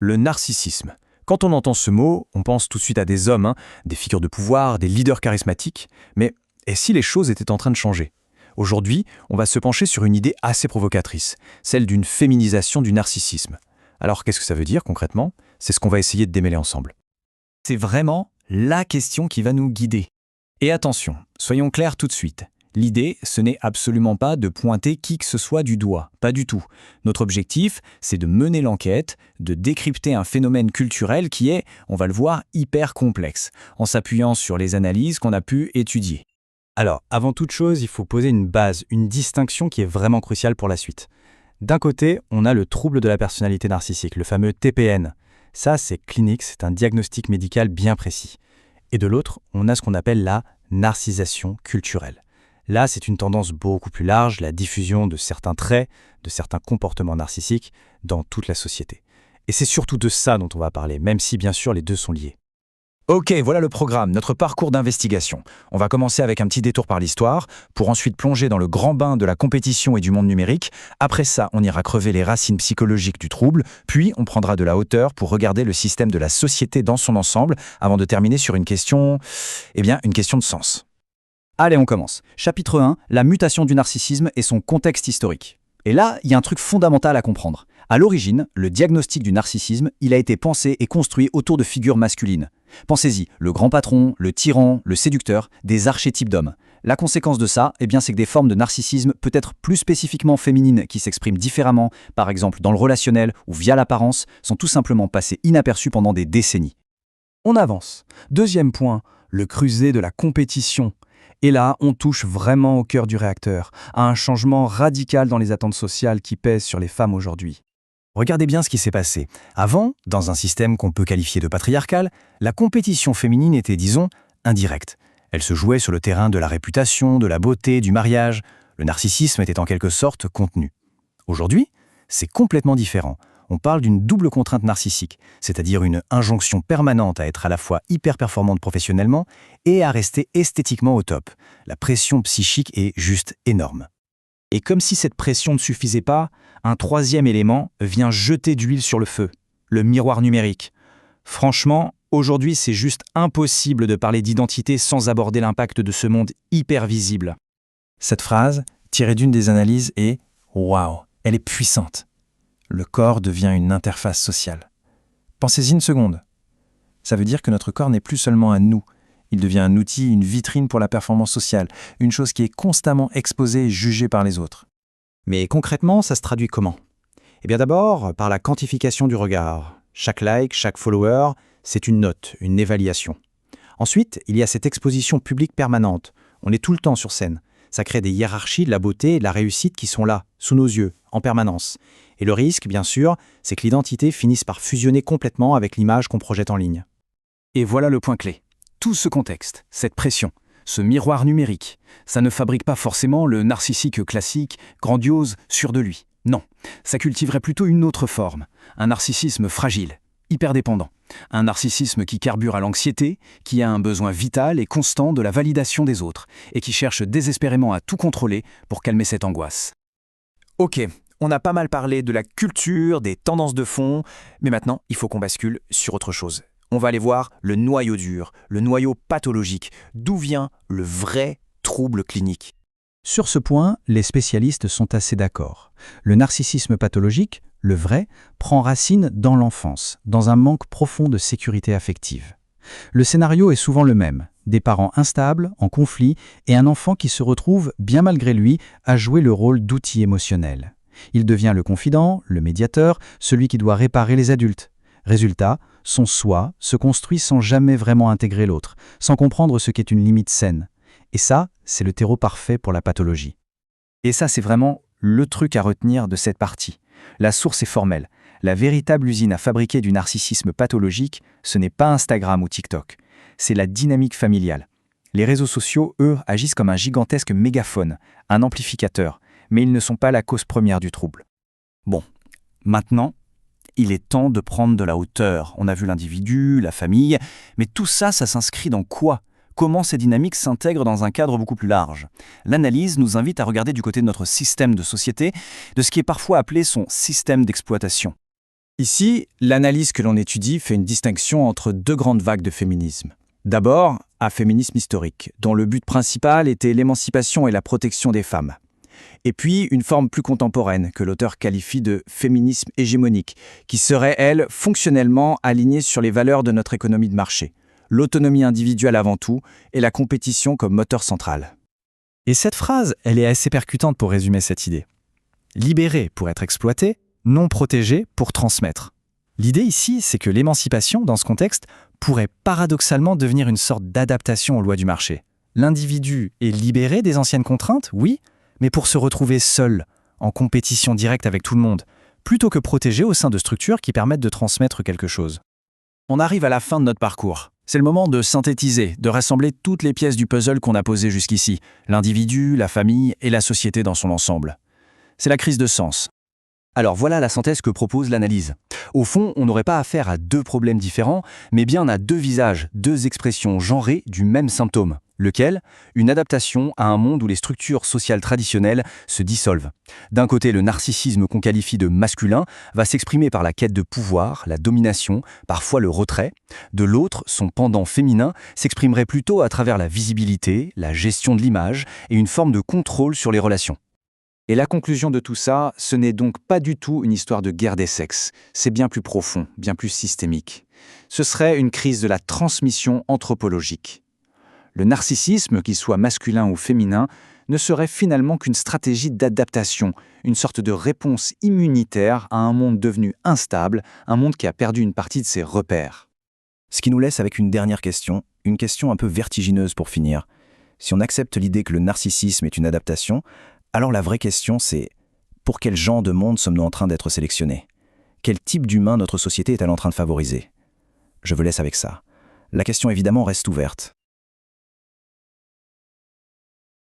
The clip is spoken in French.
Le narcissisme. Quand on entend ce mot, on pense tout de suite à des hommes, des figures de pouvoir, des leaders charismatiques. Mais et si les choses étaient en train de changer? Aujourd'hui, on va se pencher sur une idée assez provocatrice, celle d'une féminisation du narcissisme. Alors qu'est-ce que ça veut dire concrètement? C'est ce qu'on va essayer de démêler ensemble. C'est vraiment la question qui va nous guider. Et attention, soyons clairs tout de suite. L'idée, ce n'est absolument pas de pointer qui que ce soit du doigt, pas du tout. Notre objectif, c'est de mener l'enquête, de décrypter un phénomène culturel qui est, on va le voir, hyper complexe, en s'appuyant sur les analyses qu'on a pu étudier. Alors, avant toute chose, il faut poser une base, une distinction qui est vraiment cruciale pour la suite. D'un côté, on a le trouble de la personnalité narcissique, le fameux TPN. Ça, c'est clinique, c'est un diagnostic médical bien précis. Et de l'autre, on a ce qu'on appelle la narcissisation culturelle. Là, c'est une tendance beaucoup plus large, la diffusion de certains traits, de certains comportements narcissiques dans toute la société. Et c'est surtout de ça dont on va parler, même si bien sûr les deux sont liés. Ok, voilà le programme, notre parcours d'investigation. On va commencer avec un petit détour par l'histoire, pour ensuite plonger dans le grand bain de la compétition et du monde numérique. Après ça, on ira crever les racines psychologiques du trouble, puis on prendra de la hauteur pour regarder le système de la société dans son ensemble, avant de terminer sur une question de sens. Allez, on commence. Chapitre 1, la mutation du narcissisme et son contexte historique. Et là, il y a un truc fondamental à comprendre. À l'origine, le diagnostic du narcissisme, il a été pensé et construit autour de figures masculines. Pensez-y, le grand patron, le tyran, le séducteur, des archétypes d'hommes. La conséquence de ça, c'est que des formes de narcissisme peut-être plus spécifiquement féminines qui s'expriment différemment, par exemple dans le relationnel ou via l'apparence, sont tout simplement passées inaperçues pendant des décennies. On avance. Deuxième point, le creuset de la compétition. Et là, on touche vraiment au cœur du réacteur, à un changement radical dans les attentes sociales qui pèsent sur les femmes aujourd'hui. Regardez bien ce qui s'est passé. Avant, dans un système qu'on peut qualifier de patriarcal, la compétition féminine était, disons, indirecte. Elle se jouait sur le terrain de la réputation, de la beauté, du mariage. Le narcissisme était en quelque sorte contenu. Aujourd'hui, c'est complètement différent. On parle d'une double contrainte narcissique, c'est-à-dire une injonction permanente à être à la fois hyper performante professionnellement et à rester esthétiquement au top. La pression psychique est juste énorme. Et comme si cette pression ne suffisait pas, un troisième élément vient jeter d'huile sur le feu, le miroir numérique. Franchement, aujourd'hui, c'est juste impossible de parler d'identité sans aborder l'impact de ce monde hyper visible. Cette phrase, tirée d'une des analyses, est « waouh », elle est puissante. Le corps devient une interface sociale. Pensez-y une seconde. Ça veut dire que notre corps n'est plus seulement un nous. Il devient un outil, une vitrine pour la performance sociale, une chose qui est constamment exposée et jugée par les autres. Mais concrètement, ça se traduit comment? D'abord, par la quantification du regard. Chaque like, chaque follower, c'est une note, une évaluation. Ensuite, il y a cette exposition publique permanente. On est tout le temps sur scène. Ça crée des hiérarchies de la beauté et de la réussite qui sont là, sous nos yeux, en permanence. Et le risque, bien sûr, c'est que l'identité finisse par fusionner complètement avec l'image qu'on projette en ligne. Et voilà le point clé. Tout ce contexte, cette pression, ce miroir numérique, ça ne fabrique pas forcément le narcissique classique, grandiose, sûr de lui. Non, ça cultiverait plutôt une autre forme, un narcissisme fragile, hyperdépendant, un narcissisme qui carbure à l'anxiété, qui a un besoin vital et constant de la validation des autres, et qui cherche désespérément à tout contrôler pour calmer cette angoisse. Ok, on a pas mal parlé de la culture, des tendances de fond, mais maintenant, il faut qu'on bascule sur autre chose. On va aller voir le noyau dur, le noyau pathologique, d'où vient le vrai trouble clinique. Sur ce point, les spécialistes sont assez d'accord. Le narcissisme pathologique, le vrai, prend racine dans l'enfance, dans un manque profond de sécurité affective. Le scénario est souvent le même, des parents instables, en conflit, et un enfant qui se retrouve, bien malgré lui, à jouer le rôle d'outil émotionnel. Il devient le confident, le médiateur, celui qui doit réparer les adultes. Résultat, son soi se construit sans jamais vraiment intégrer l'autre, sans comprendre ce qu'est une limite saine. Et ça, c'est le terreau parfait pour la pathologie. Et ça, c'est vraiment le truc à retenir de cette partie. La source est formelle. La véritable usine à fabriquer du narcissisme pathologique, ce n'est pas Instagram ou TikTok. C'est la dynamique familiale. Les réseaux sociaux, eux, agissent comme un gigantesque mégaphone, un amplificateur, mais ils ne sont pas la cause première du trouble. Bon, maintenant, il est temps de prendre de la hauteur. On a vu l'individu, la famille, mais tout ça, ça s'inscrit dans quoi? Comment ces dynamiques s'intègrent dans un cadre beaucoup plus large? L'analyse nous invite à regarder du côté de notre système de société, de ce qui est parfois appelé son système d'exploitation. Ici, l'analyse que l'on étudie fait une distinction entre deux grandes vagues de féminisme. D'abord, un féminisme historique, dont le but principal était l'émancipation et la protection des femmes. Et puis, une forme plus contemporaine, que l'auteur qualifie de féminisme hégémonique, qui serait, elle, fonctionnellement alignée sur les valeurs de notre économie de marché. L'autonomie individuelle avant tout, et la compétition comme moteur central. Et cette phrase, elle est assez percutante pour résumer cette idée. Libéré pour être exploité, non protégé pour transmettre. L'idée ici, c'est que l'émancipation, dans ce contexte, pourrait paradoxalement devenir une sorte d'adaptation aux lois du marché. L'individu est libéré des anciennes contraintes, oui, mais pour se retrouver seul, en compétition directe avec tout le monde, plutôt que protégé au sein de structures qui permettent de transmettre quelque chose. On arrive à la fin de notre parcours. C'est le moment de synthétiser, de rassembler toutes les pièces du puzzle qu'on a posées jusqu'ici, l'individu, la famille et la société dans son ensemble. C'est la crise de sens. Alors voilà la synthèse que propose l'analyse. Au fond, on n'aurait pas affaire à deux problèmes différents, mais bien à deux visages, deux expressions genrées du même symptôme. Lequel ? Une adaptation à un monde où les structures sociales traditionnelles se dissolvent. D'un côté, le narcissisme qu'on qualifie de masculin va s'exprimer par la quête de pouvoir, la domination, parfois le retrait. De l'autre, son pendant féminin s'exprimerait plutôt à travers la visibilité, la gestion de l'image et une forme de contrôle sur les relations. Et la conclusion de tout ça, ce n'est donc pas du tout une histoire de guerre des sexes. C'est bien plus profond, bien plus systémique. Ce serait une crise de la transmission anthropologique. Le narcissisme, qu'il soit masculin ou féminin, ne serait finalement qu'une stratégie d'adaptation, une sorte de réponse immunitaire à un monde devenu instable, un monde qui a perdu une partie de ses repères. Ce qui nous laisse avec une dernière question, une question un peu vertigineuse pour finir. Si on accepte l'idée que le narcissisme est une adaptation, alors la vraie question c'est, pour quel genre de monde sommes-nous en train d'être sélectionnés ? Quel type d'humain notre société est-elle en train de favoriser ? Je vous laisse avec ça. La question évidemment reste ouverte.